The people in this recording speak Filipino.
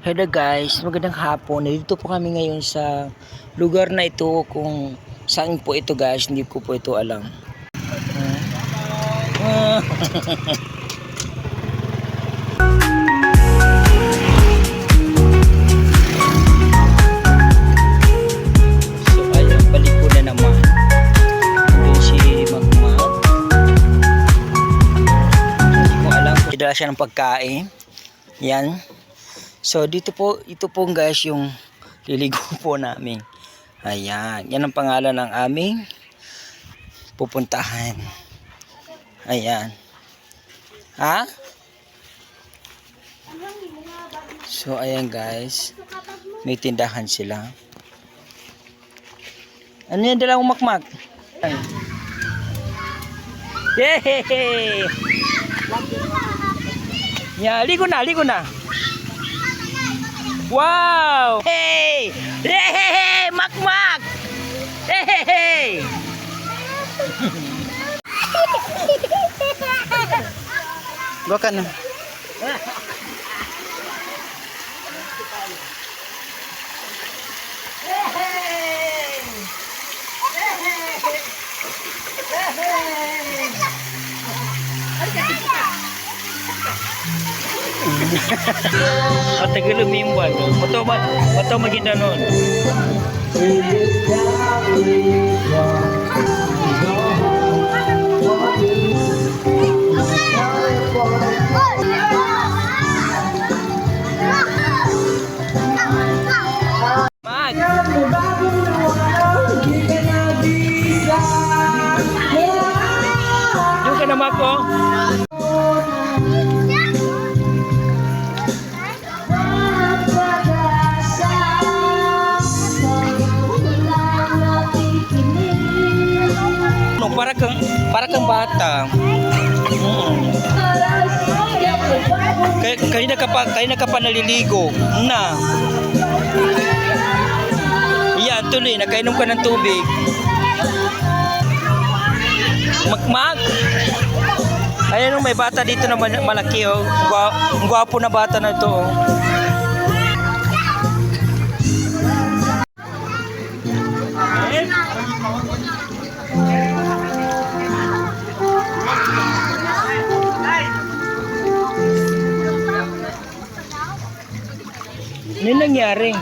Hello guys, magandang hapon. Dito po kami ngayon sa lugar na ito, kung saan po ito guys, hindi ko po ito alam. So ayun, balik ko na naman. Doon si Magmag. Hindi ko alam kung dala siya ng pagkain. Yan. So dito po, ito po guys yung liligo po namin. Ayan, yan ang pangalan ng aming pupuntahan. Ayan. Ha? So ayan guys, may tindahan sila. Ano yan dala mong makmak? Yehey! Yeah, ligo na, ligo na. Wow! Hey! Hey! Makmak! Hey! Baka na. Matagal lumimbuan. Mato maganda nun. Mag! Yung ka naman ko. Para kang bata. Kaya ka pa naliligo. Na. Yan, tuloy. Nakainom ka ng tubig. Makmak. Ayan, may bata dito na malaki. Oh. Ang gwapo na bata na ito. Oh. Ano nangyari?